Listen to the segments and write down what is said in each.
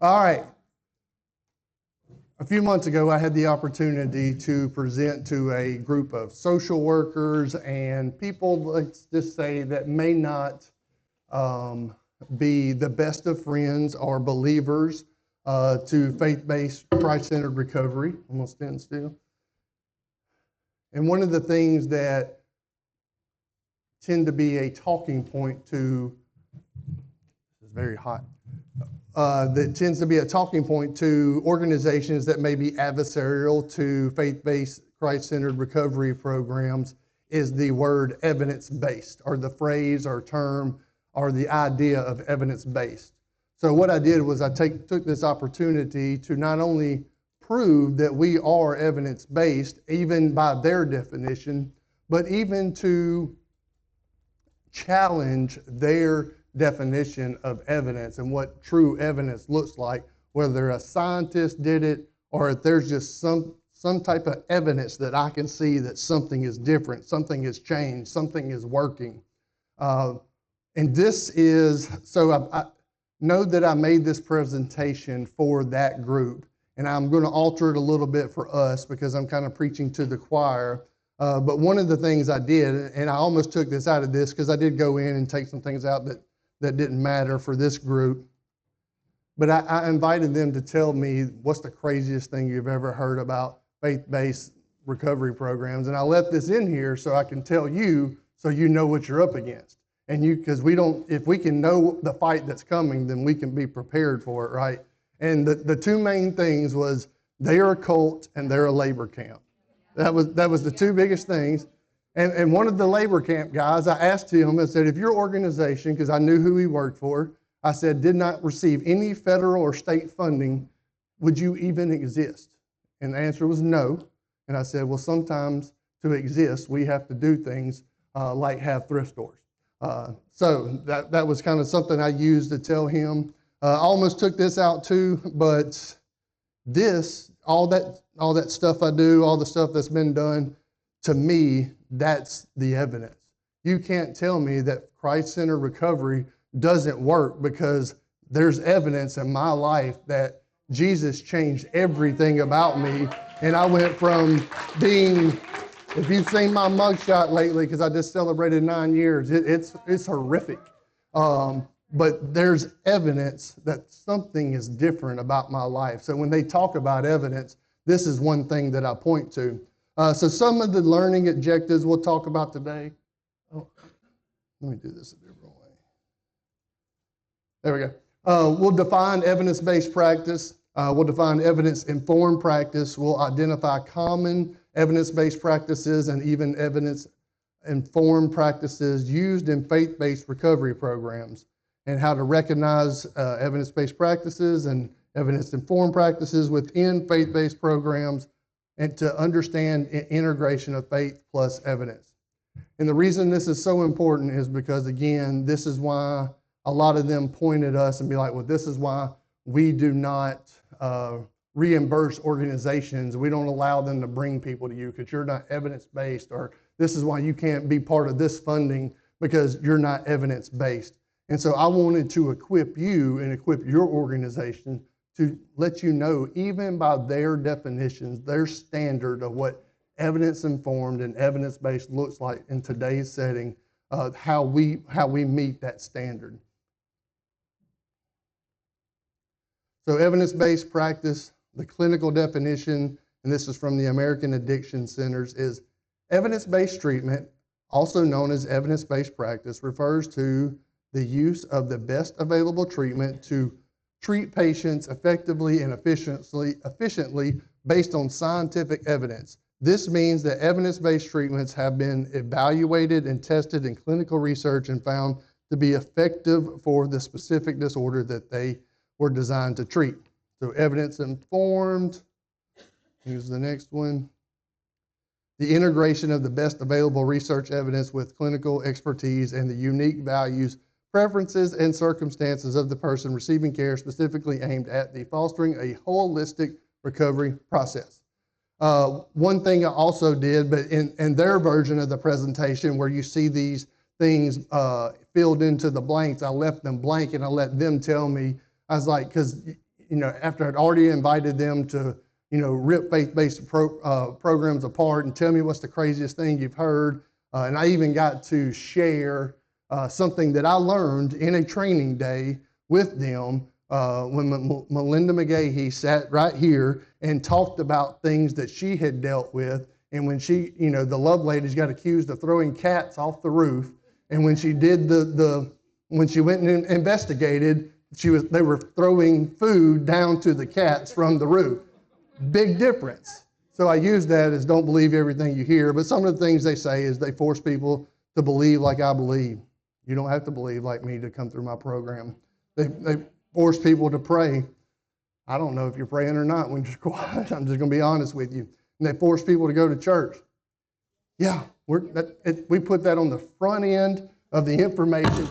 All right. A few months ago, I had the opportunity to present to a group of social workers and people, let's just say, that may not be the best of friends or believers to faith-based, Christ-centered recovery. I'm going to stand still. And one of the things that tend to be a talking point to, this is very hot, that tends to be a talking point to organizations that may be adversarial to faith-based, Christ-centered recovery programs is the word evidence-based, or the phrase or term or the idea of evidence-based. So what I did was I took this opportunity to not only prove that we are evidence-based, even by their definition, but even to challenge their definition of evidence and what true evidence looks like, whether a scientist did it or if there's just some type of evidence that I can see that something is different, something has changed, something is working. And this is, so I know that I made this presentation for that group, and I'm going to alter it a little bit for us because I'm kind of preaching to the choir. But one of the things I did, and I almost took this out of this because I did go in and take some things out that didn't matter for this group. But I invited them to tell me what's the craziest thing you've ever heard about faith-based recovery programs. And I left this in here so I can tell you so you know what you're up against. And because if we can know the fight that's coming, then we can be prepared for it, right? And the two main things was they are a cult and they're a labor camp. That was the two biggest things. And one of the labor camp guys, I asked him, I said, if your organization, because I knew who he worked for, I said, did not receive any federal or state funding, would you even exist? And the answer was no. And I said, well, sometimes to exist, we have to do things like have thrift stores. So that was kind of something I used to tell him. I almost took this out too, but all that stuff I do, all the stuff that's been done, to me, that's the evidence. You can't tell me that Christ-centered recovery doesn't work because there's evidence in my life that Jesus changed everything about me. And I went from being, if you've seen my mugshot lately, because I just celebrated 9 years, it's horrific. But there's evidence that something is different about my life. So when they talk about evidence, this is one thing that I point to. So some of the learning objectives we'll talk about today. Oh, let me do this a different way. There we go. We'll define evidence-based practice. We'll define evidence-informed practice. We'll identify common evidence-based practices and even evidence-informed practices used in faith-based recovery programs, and how to recognize evidence-based practices and evidence-informed practices within faith-based programs, and to understand integration of faith plus evidence. And the reason this is so important is because, again, this is why a lot of them point at us and be like, well, this is why we do not reimburse organizations. We don't allow them to bring people to you because you're not evidence-based, or this is why you can't be part of this funding because you're not evidence-based. And so I wanted to equip you and equip your organization to let you know, even by their definitions, their standard of what evidence-informed and evidence-based looks like in today's setting, how we meet that standard. So evidence-based practice, the clinical definition, and this is from the American Addiction Centers, is evidence-based treatment, also known as evidence-based practice, refers to the use of the best available treatment to treat patients effectively and efficiently based on scientific evidence. This means that evidence-based treatments have been evaluated and tested in clinical research and found to be effective for the specific disorder that they were designed to treat. So evidence-informed, here's the next one. The integration of the best available research evidence with clinical expertise and the unique values, preferences, and circumstances of the person receiving care, specifically aimed at the fostering a holistic recovery process. One thing I also did, but in their version of the presentation where you see these things filled into the blanks, I left them blank and I let them tell me. I was like, because after I'd already invited them to, rip faith-based programs apart and tell me what's the craziest thing you've heard. And I even got to share something that I learned in a training day with them when Melinda McGahee sat right here and talked about things that she had dealt with. And when she, the love ladies got accused of throwing cats off the roof. And when she did when she went and investigated, they were throwing food down to the cats from the roof. Big difference. So I use that as don't believe everything you hear. But some of the things they say is they force people to believe like I believe. You don't have to believe like me to come through my program. They force people to pray. I don't know if you're praying or not when you're quiet. I'm just going to be honest with you. And they force people to go to church. Yeah, we put that on the front end of the information.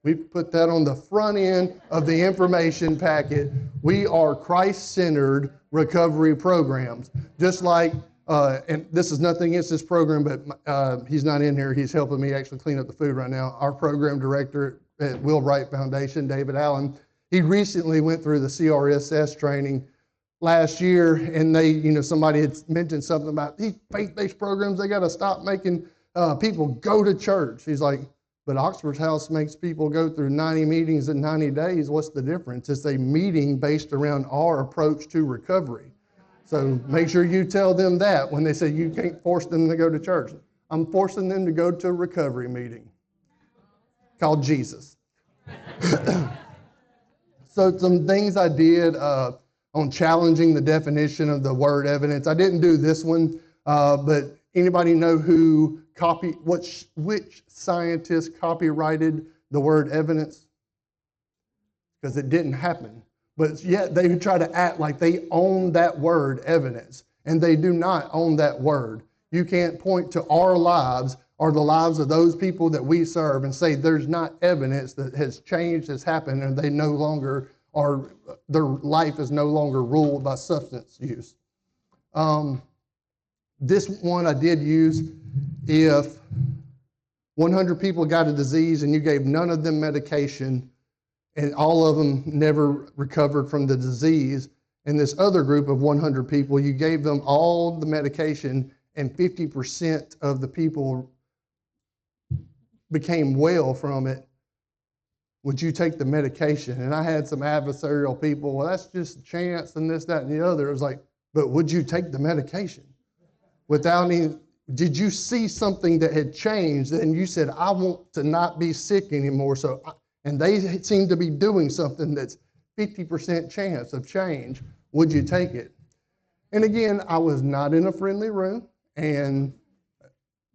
We put that on the front end of the information packet. We are Christ-centered recovery programs. Just like, and this is nothing against this program, but he's not in here. He's helping me actually clean up the food right now. Our program director at Will Wright Foundation, David Allen, he recently went through the CRSS training last year, and somebody had mentioned something about these faith-based programs, they got to stop making people go to church. He's like, but Oxford's House makes people go through 90 meetings in 90 days. What's the difference? It's a meeting based around our approach to recovery. So make sure you tell them that when they say you can't force them to go to church. I'm forcing them to go to a recovery meeting called Jesus. So some things I did on challenging the definition of the word evidence. I didn't do this one, but anybody know which scientist copyrighted the word evidence? Because it didn't happen. But yet they try to act like they own that word evidence, and they do not own that word. You can't point to our lives or the lives of those people that we serve and say there's not evidence that has changed, has happened, and they no longer are, their life is no longer ruled by substance use. This one I did use, if 100 people got a disease and you gave none of them medication and all of them never recovered from the disease, and this other group of 100 people, you gave them all the medication and 50% of the people became well from it, would you take the medication? And I had some adversarial people, well, that's just chance and this, that, and the other. It was like, but would you take the medication? Without any, did you see something that had changed? And you said, I want to not be sick anymore. And they seem to be doing something that's 50% chance of change. Would you take it? And again, I was not in a friendly room.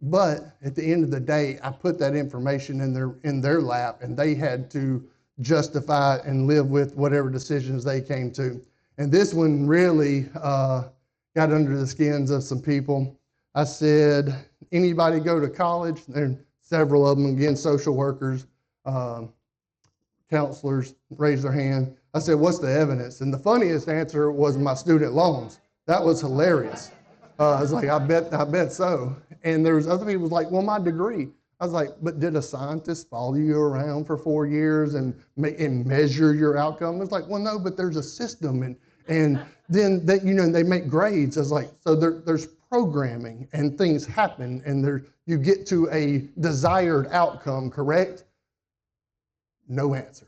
But at the end of the day, I put that information in their lap, and they had to justify and live with whatever decisions they came to. And this one really got under the skins of some people. I said, anybody go to college? There are several of them, again, social workers, counselors raised their hand. I said, what's the evidence? And the funniest answer was my student loans. That was hilarious. I was like, I bet so. And there was other people like, well, my degree. I was like, but did a scientist follow you around for 4 years and measure your outcome? It's like, well, no, but there's a system, and then they make grades. I was like, so there's programming and things happen, and you get to a desired outcome, correct? No answer.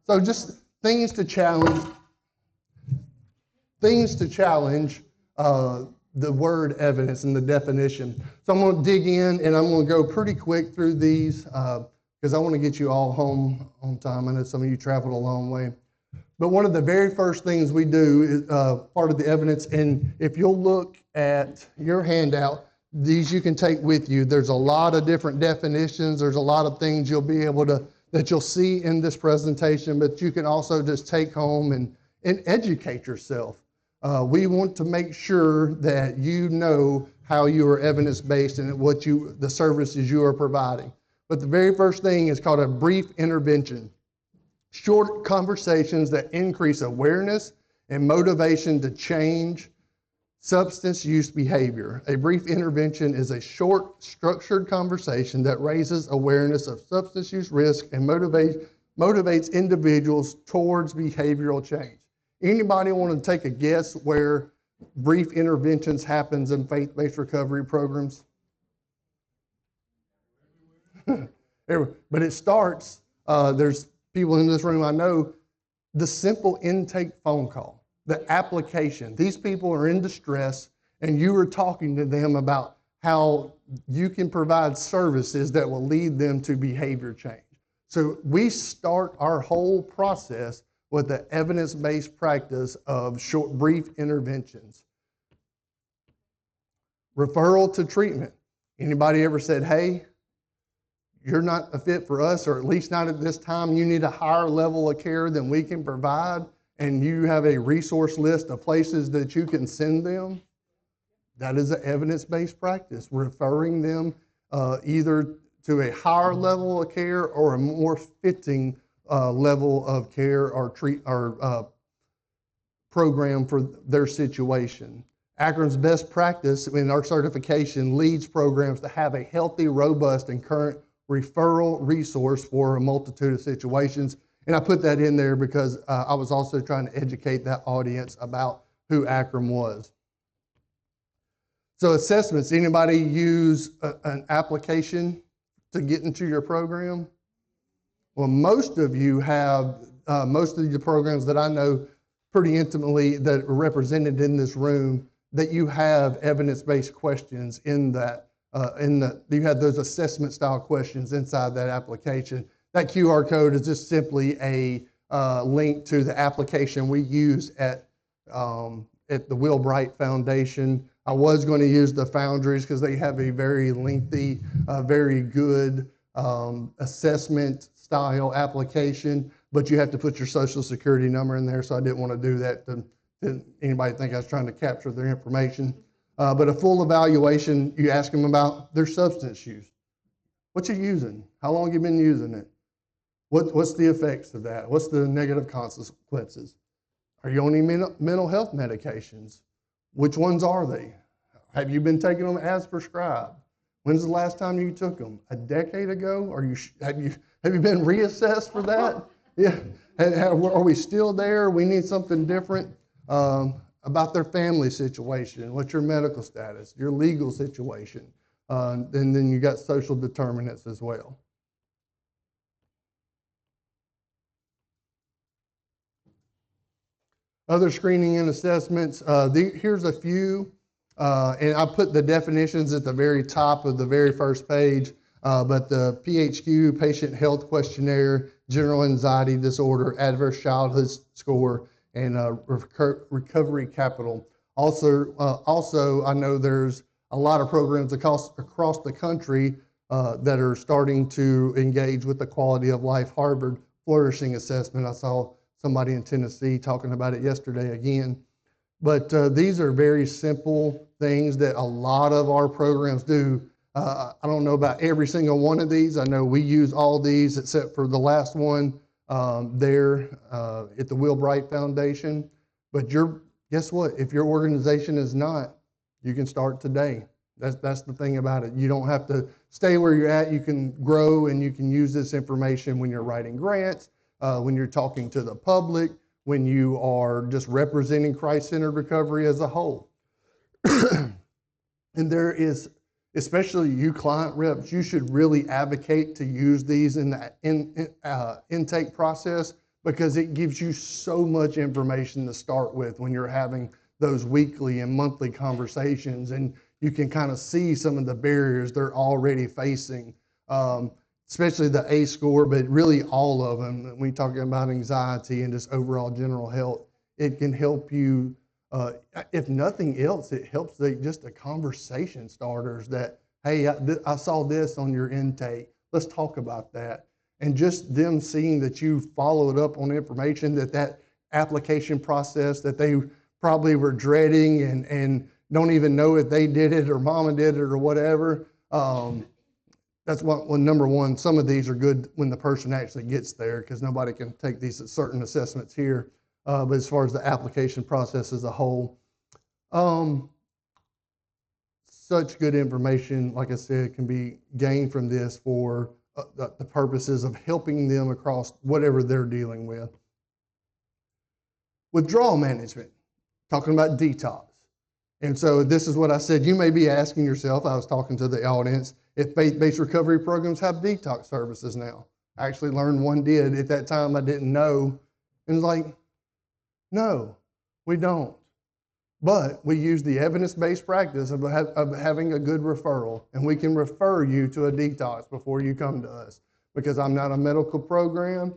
So just things to challenge the word evidence and the definition. So I'm going to dig in, and I'm going to go pretty quick through these because I want to get you all home on time. I know some of you traveled a long way. But one of the very first things we do is part of the evidence, and if you'll look at your handout, these you can take with you. There's a lot of different definitions. There's a lot of things you'll be able to, that you'll see in this presentation, but you can also just take home and educate yourself. We want to make sure that you know how you are evidence-based and the services you are providing. But the very first thing is called a brief intervention. Short conversations that increase awareness and motivation to change substance use behavior. A brief intervention is a short, structured conversation that raises awareness of substance use risk and motivates individuals towards behavioral change. Anybody want to take a guess where brief interventions happens in faith-based recovery programs? But it starts, there's people in this room I know, the simple intake phone call, the application. These people are in distress, and you are talking to them about how you can provide services that will lead them to behavior change. So we start our whole process with the evidence-based practice of short, brief interventions. Referral to treatment. Anybody ever said, hey, you're not a fit for us, or at least not at this time, you need a higher level of care than we can provide, and you have a resource list of places that you can send them? That is an evidence-based practice, referring them either to a higher level of care or a more fitting level of care or program for their situation. Akron's best practice in our certification leads programs to have a healthy, robust, and current referral resource for a multitude of situations. And I put that in there because I was also trying to educate that audience about who Akron was. So assessments, anybody use an application to get into your program? Well, most of you have, most of the programs that I know pretty intimately that are represented in this room, that you have evidence-based questions in that, you have those assessment style questions inside that application. That QR code is just simply a link to the application we use at the Will Bright Foundation. I was going to use the Foundries because they have a very lengthy, very good assessment style application, but you have to put your social security number in there, so I didn't want to do that to anybody think I was trying to capture their information. But a full evaluation, you ask them about their substance use. What you using? How long you been using it? What's the effects of that? What's the negative consequences? Are you on any mental health medications? Which ones are they? Have you been taking them as prescribed? When's the last time you took them? A decade ago? Have you been reassessed for that? Yeah. Are we still there? We need something different. About their family situation, what's your medical status, your legal situation, and then you got social determinants as well. Other screening and assessments, here's a few, and I put the definitions at the very top of the very first page, but the PHQ, Patient Health Questionnaire, General Anxiety Disorder, Adverse Childhood Score, and Recovery Capital. Also, I know there's a lot of programs across the country that are starting to engage with the Quality of Life Harvard Flourishing Assessment. I saw somebody in Tennessee talking about it yesterday again. But these are very simple things that a lot of our programs do. I don't know about every single one of these. I know we use all these except for the last one there at the Will Bright Foundation. But guess what? If your organization is not, you can start today. That's the thing about it. You don't have to stay where you're at. You can grow, and you can use this information when you're writing grants, when you're talking to the public, when you are just representing Christ-centered recovery as a whole. And there is, especially you client reps, you should really advocate to use these in the intake process, because it gives you so much information to start with when you're having those weekly and monthly conversations, and you can kind of see some of the barriers they're already facing, especially the ACE score, but really all of them. When we talk about anxiety and just overall general health, it can help you. If nothing else, it helps just the conversation starters that, hey, I saw this on your intake. Let's talk about that. And just them seeing that you followed up on information, that application process that they probably were dreading and don't even know if they did it or mama did it or whatever. That's number one. Some of these are good when the person actually gets there, because nobody can take these certain assessments here. But as far as the application process as a whole, such good information, like I said, can be gained from this for the purposes of helping them across whatever they're dealing with. Withdrawal management, talking about detox. And so this is what I said. You may be asking yourself, I was talking to the audience, if faith-based recovery programs have detox services now. I actually learned one did. At that time, I didn't know. And it's like, no, we don't. But we use the evidence-based practice of having a good referral, and we can refer you to a detox before you come to us. Because I'm not a medical program.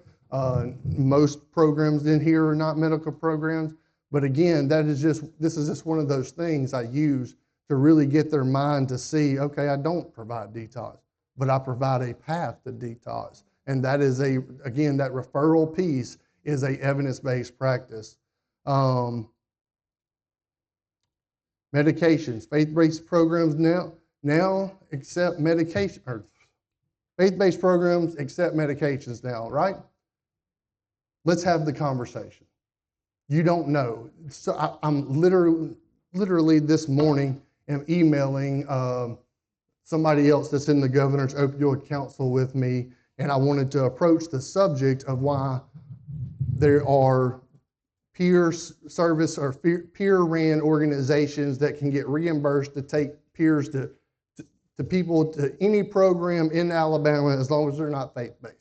Most programs in here are not medical programs. But again, this is just one of those things I use to really get their mind to see, okay, I don't provide detox, but I provide a path to detox. And that is again, that referral piece is a evidence-based practice. Medications, faith-based programs now accept medication, or faith-based programs accept medications now, right? Let's have the conversation. You don't know. So I'm literally this morning am emailing somebody else that's in the Governor's Opioid Council with me, and I wanted to approach the subject of why there are peer service or peer-ran organizations that can get reimbursed to take peers to people to any program in Alabama as long as they're not faith-based.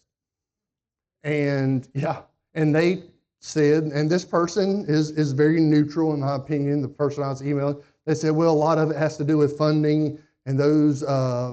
And yeah, and they said, and this person is very neutral in my opinion, the person I was emailing, they said, well, a lot of it has to do with funding, and those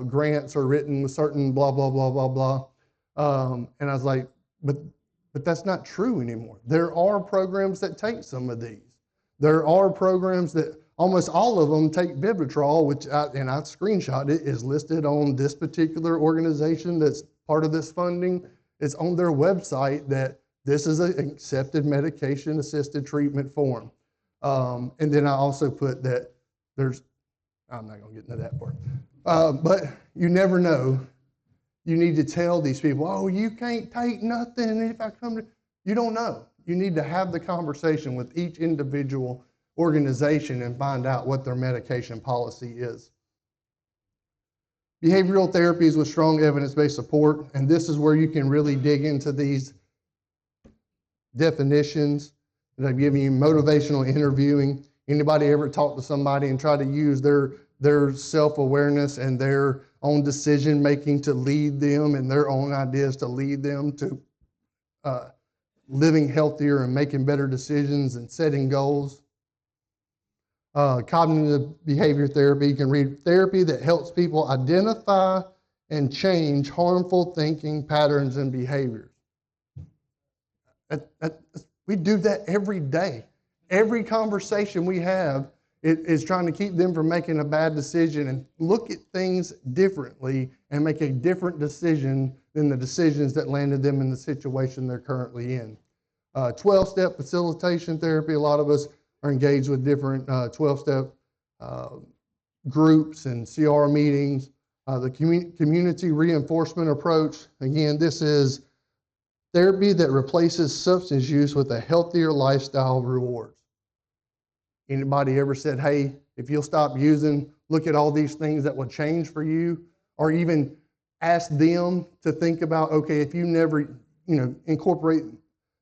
grants are written with certain blah, blah, blah, blah, blah. And I was like, but that's not true anymore. There are programs that take some of these. There are programs that almost all of them take Vivitrol, which I screenshot it, is listed on this particular organization that's part of this funding. It's on their website that this is an accepted medication-assisted treatment form. And then I also put that I'm not going to get into that part. But you never know. You need to tell these people, oh, you can't take nothing if I come to, you don't know. You need to have the conversation with each individual organization and find out what their medication policy is. Behavioral therapies with strong evidence-based support, and this is where you can really dig into these definitions that I'm giving you. Motivational interviewing. Anybody ever talk to somebody and try to use their self-awareness and their own decision-making to lead them and their own ideas to lead them to living healthier and making better decisions and setting goals? Cognitive behavior therapy, you can read therapy that helps people identify and change harmful thinking patterns and behaviors. We do that every day. Every conversation we have is trying to keep them from making a bad decision and look at things differently and make a different decision than the decisions that landed them in the situation they're currently in. 12-step facilitation therapy, a lot of us are engaged with different 12-step groups and CR meetings. The community reinforcement approach, again, this is therapy that replaces substance use with a healthier lifestyle rewards. Anybody ever said, hey, if you'll stop using, look at all these things that will change for you? Or even ask them to think about, okay, if you never, incorporate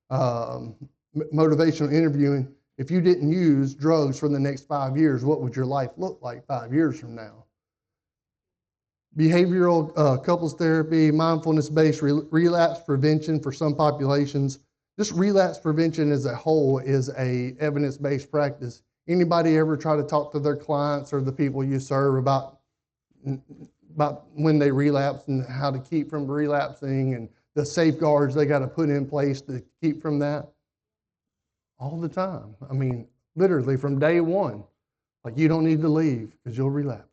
motivational interviewing, if you didn't use drugs for the next 5 years, what would your life look like 5 years from now? Behavioral couples therapy, mindfulness-based relapse prevention for some populations. Just relapse prevention as a whole is a evidence-based practice. Anybody ever try to talk to their clients or the people you serve about when they relapse and how to keep from relapsing and the safeguards they got to put in place to keep from that? All the time. I mean, literally from day one. Like, you don't need to leave because you'll relapse.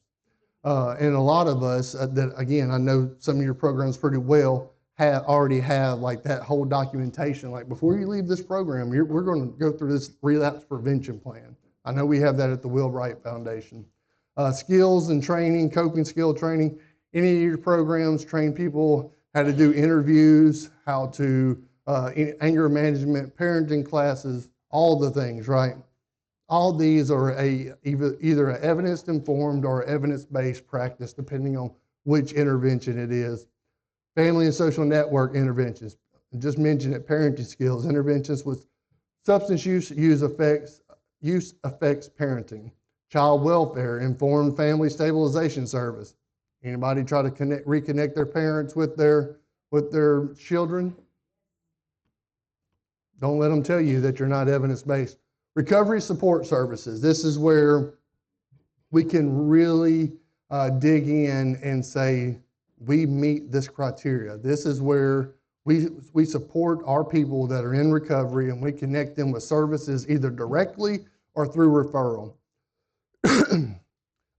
And a lot of us that, again, I know some of your programs pretty well already have like that whole documentation. Like, before you leave this program, we're going to go through this relapse prevention plan. I know we have that at the Will Wright Foundation. Skills and training, coping skill training. Any of your programs train people how to do interviews, how to anger management, parenting classes, all the things, right? All these are either an evidence-informed or evidence-based practice, depending on which intervention it is. Family and social network interventions. I just mentioned it, parenting skills, interventions with substance use affects parenting. Child welfare, informed family stabilization service. Anybody try to reconnect their parents with their children? Don't let them tell you that you're not evidence-based. Recovery support services. This is where we can really dig in and say, we meet this criteria. This is where we support our people that are in recovery, and we connect them with services either directly or through referral.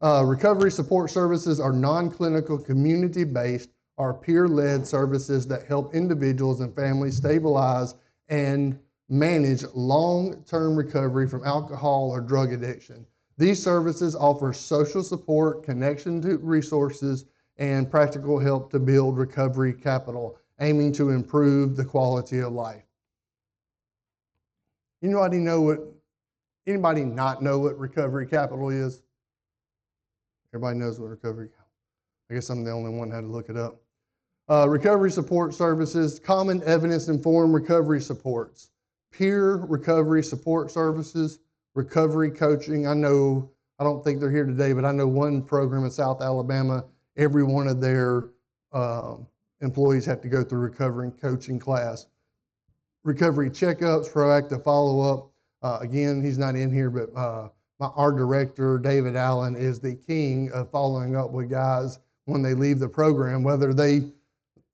Recovery support services are non-clinical, community-based, or peer-led services that help individuals and families stabilize and manage long-term recovery from alcohol or drug addiction. These services offer social support, connection to resources, and practical help to build recovery capital, aiming to improve the quality of life. Anybody not know what recovery capital is? Everybody knows what recovery capital. I guess I'm the only one who had to look it up. Recovery support services, common evidence-informed recovery supports, peer recovery support services, recovery coaching. I don't think they're here today, but I know one program in South Alabama, every one of their employees have to go through recovery coaching class. Recovery checkups, proactive follow-up. Again, he's not in here, but our director, David Allen, is the king of following up with guys when they leave the program, whether they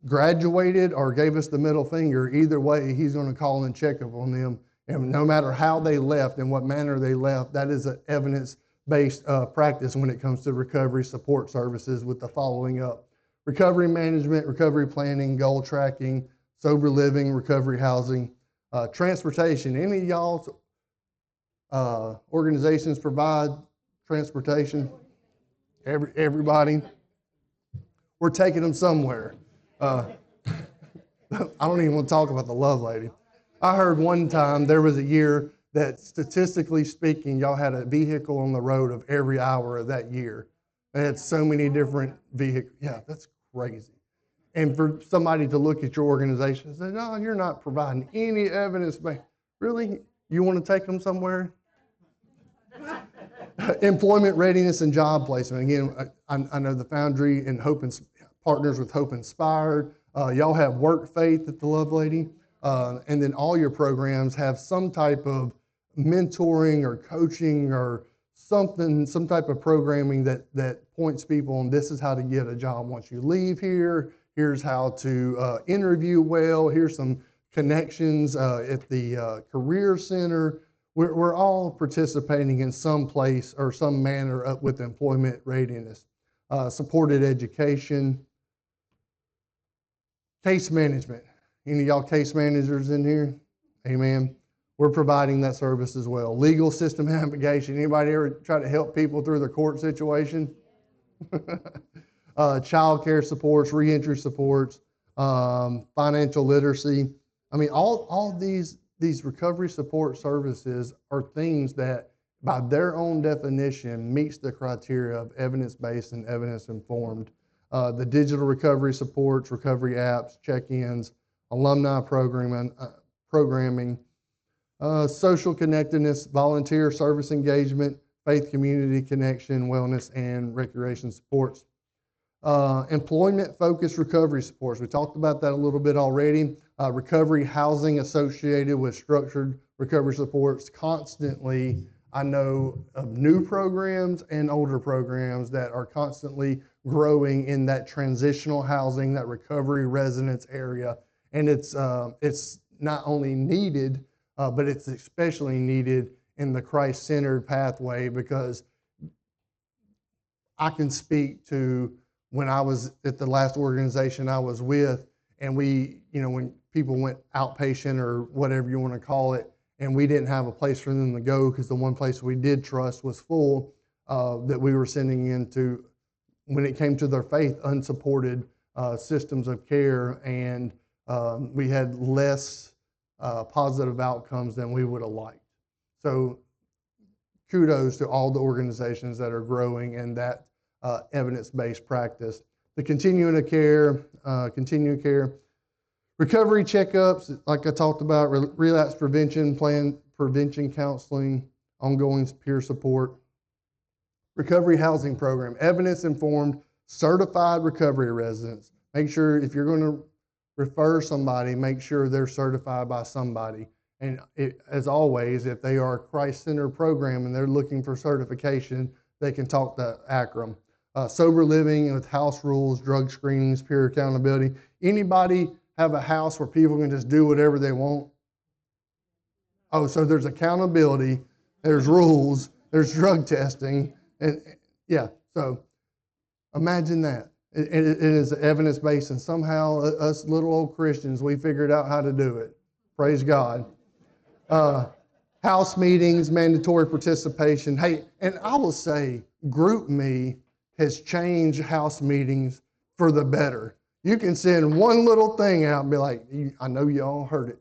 graduated or gave us the middle finger. Either way, he's going to call and check up on them. And no matter how they left and what manner they left, that is an evidence-based practice when it comes to recovery support services with the following up. Recovery management, recovery planning, goal tracking, sober living, recovery housing, transportation. Any of y'all's organizations provide transportation? Everybody? We're taking them somewhere. I don't even want to talk about the love lady. I heard one time there was a year that statistically speaking, y'all had a vehicle on the road of every hour of that year. They had so many different vehicles. Yeah, that's crazy. And for somebody to look at your organization and say, no, you're not providing any evidence. Really? You want to take them somewhere? Employment readiness and job placement. Again, I know the Foundry and partners with Hope Inspired. Y'all have Work Faith at the Love Lady. And then all your programs have some type of mentoring or coaching or something, some type of programming that points people on this is how to get a job once you leave here. Here's how to interview well. Here's some connections at the Career Center. We're all participating in some place or some manner with employment readiness. Supported education. Case management. Any of y'all case managers in here? Amen. We're providing that service as well. Legal system navigation. Anybody ever try to help people through their court situation? Child care supports, reentry supports, financial literacy. I mean, all these recovery support services are things that, by their own definition, meets the criteria of evidence-based and evidence-informed. The digital recovery supports, recovery apps, check-ins, alumni programming, social connectedness, volunteer service engagement, faith community connection, wellness, and recreation supports. Employment-focused recovery supports. We talked about that a little bit already. Recovery housing associated with structured recovery supports. Constantly, I know of new programs and older programs that are constantly growing in that transitional housing, that recovery residence area. And it's not only needed, but it's especially needed in the Christ-centered pathway, because I can speak to when I was at the last organization I was with, and when people went outpatient or whatever you want to call it, and we didn't have a place for them to go because the one place we did trust was full, that we were sending into, when it came to their faith, unsupported systems of care, and we had less positive outcomes than we would have liked. So kudos to all the organizations that are growing in that evidence-based practice. the continuing care, recovery checkups, like I talked about, relapse prevention plan, prevention counseling, ongoing peer support, recovery housing program, evidence-informed, certified recovery residents. Make sure if you're going to refer somebody, make sure they're certified by somebody. And as always, if they are a Christ-centered program and they're looking for certification, they can talk to ACRM. Sober living with house rules, drug screenings, peer accountability. Anybody have a house where people can just do whatever they want? Oh, so there's accountability, there's rules, there's drug testing, and yeah, so imagine that. It is evidence-based, and somehow us little old Christians, we figured out how to do it. Praise God. House meetings, mandatory participation. Hey, and I will say, GroupMe has changed house meetings for the better. You can send one little thing out and be like, I know you all heard it.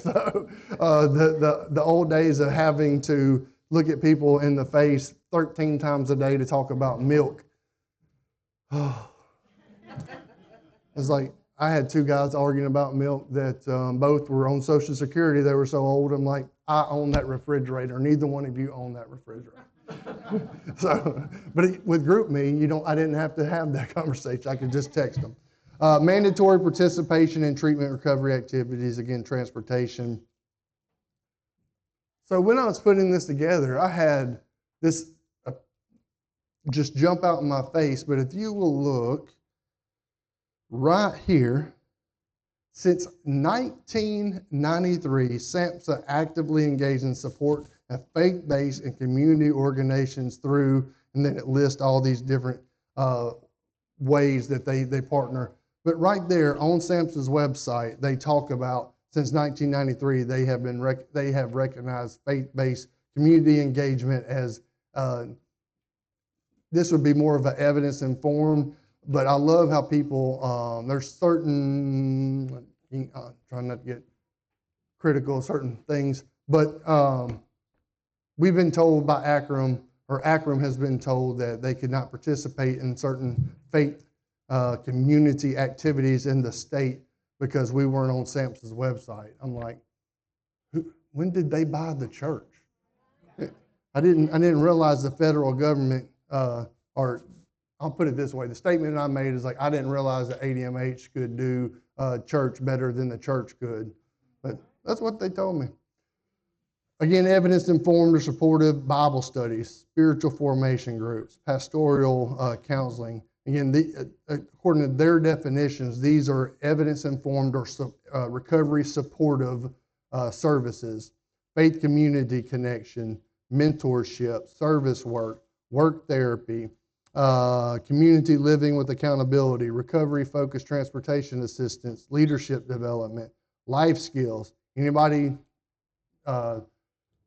So the old days of having to look at people in the face 13 times a day to talk about milk. It's like I had two guys arguing about milk that both were on Social Security. They were so old. I'm like, I own that refrigerator. Neither one of you own that refrigerator. So, but with GroupMe, I didn't have to have that conversation. I could just text them. Mandatory participation in treatment recovery activities, again, transportation. So when I was putting this together, I had this just jump out in my face, but if you will look right here, since 1993, SAMHSA actively engaged in support of faith-based and community organizations through, and then it lists all these different ways that they partner. But right there on SAMHSA's website, they talk about since 1993 they have recognized faith-based community engagement as this would be more of an evidence-informed. But I love how people there's certain trying not to get critical of certain things, but we've been told by ACRM, or ACRM has been told that they could not participate in certain faith community activities in the state because we weren't on SAMHSA's website. I'm like, when did they buy the church? I didn't realize the federal government, or I'll put it this way, the statement I made is like, I didn't realize that ADMH could do church better than the church could. But that's what they told me. Again, evidence-informed or supportive Bible studies, spiritual formation groups, pastoral counseling. Again, according to their definitions, these are evidence-informed or recovery supportive services, faith community connection, mentorship, service work, work therapy, community living with accountability, recovery-focused transportation assistance, leadership development, life skills. Anybody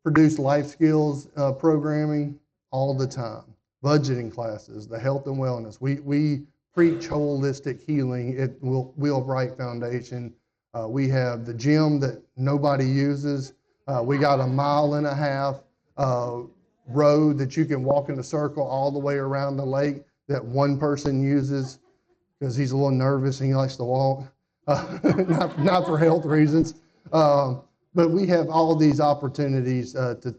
produce life skills programming? All the time. Budgeting classes, the health and wellness. We preach holistic healing at Wheelwright Foundation. We have the gym that nobody uses. We got a 1.5 mile road that you can walk in a circle all the way around the lake that one person uses because he's a little nervous and he likes to walk, not for health reasons. But we have all these opportunities to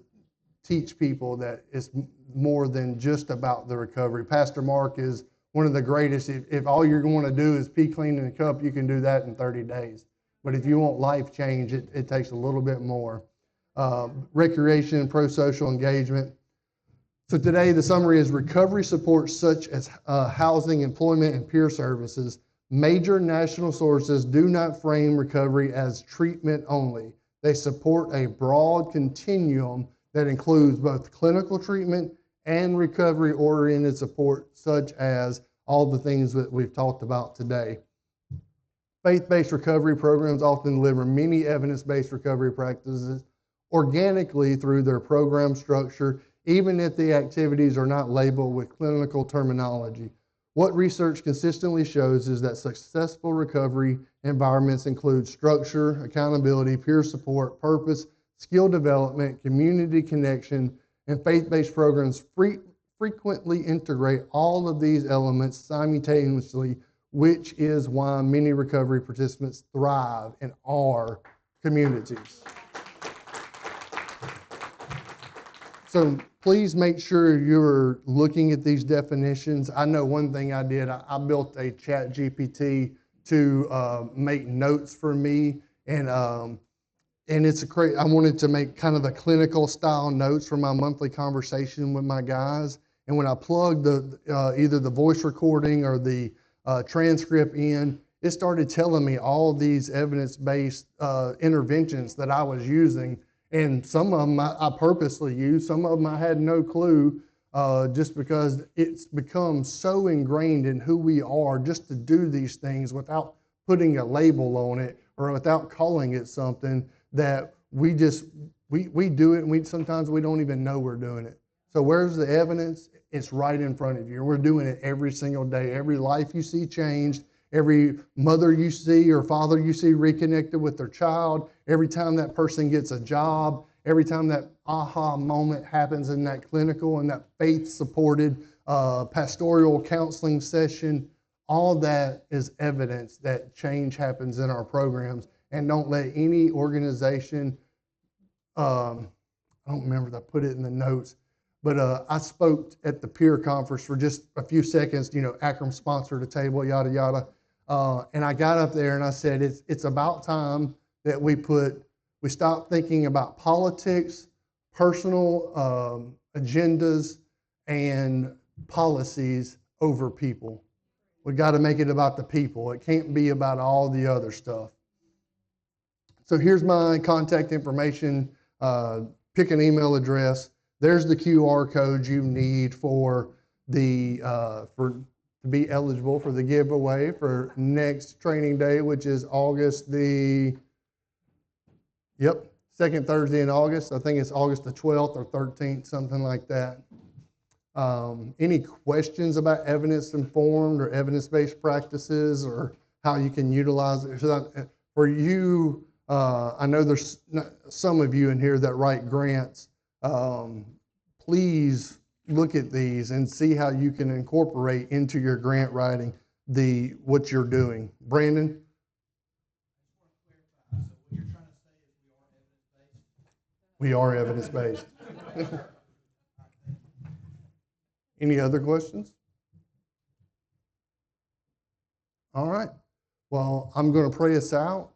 teach people that it's more than just about the recovery. Pastor Mark is one of the greatest. If all you're going to do is pee clean in a cup, you can do that in 30 days. But if you want life change, it takes a little bit more. Recreation and pro-social engagement. So today the summary is recovery support such as housing, employment, and peer services. Major national sources do not frame recovery as treatment only. They support a broad continuum that includes both clinical treatment and recovery-oriented support, such as all the things that we've talked about today. Faith-based recovery programs often deliver many evidence-based recovery practices organically through their program structure, even if the activities are not labeled with clinical terminology. What research consistently shows is that successful recovery environments include structure, accountability, peer support, purpose, skill development, community connection, and faith-based programs free frequently integrate all of these elements simultaneously, which is why many recovery participants thrive in our communities. So please make sure you're looking at these definitions. I know one thing I did, I built a chat GPT to make notes for me, and it's I wanted to make kind of the clinical style notes for my monthly conversation with my guys. And when I plugged either the voice recording or the transcript in, it started telling me all these evidence-based interventions that I was using. And some of them I purposely used, some of them I had no clue, just because it's become so ingrained in who we are just to do these things without putting a label on it or without calling it something, that we do it, and sometimes we don't even know we're doing it. So where's the evidence? It's right in front of you. We're doing it every single day. Every life you see changed, every mother you see or father you see reconnected with their child, every time that person gets a job, every time that aha moment happens in that clinical and that faith-supported pastoral counseling session, all that is evidence that change happens in our programs. And don't let any organization, I don't remember if I put it in the notes, but I spoke at the peer conference for just a few seconds. Akron sponsored a table, yada, yada. And I got up there and I said, it's about time that we stop thinking about politics, personal agendas, and policies over people. We got to make it about the people. It can't be about all the other stuff. So here's my contact information. Pick an email address. There's the QR code you need to be eligible for the giveaway for next training day, which is August second Thursday in August. I think it's August the 12th or 13th, something like that. Any questions about evidence-informed or evidence-based practices or how you can utilize it? For you, I know there's some of you in here that write grants. Please look at these and see how you can incorporate into your grant writing what you're doing. Brandon? We are evidence-based. Any other questions? All right. Well, I'm going to pray us out.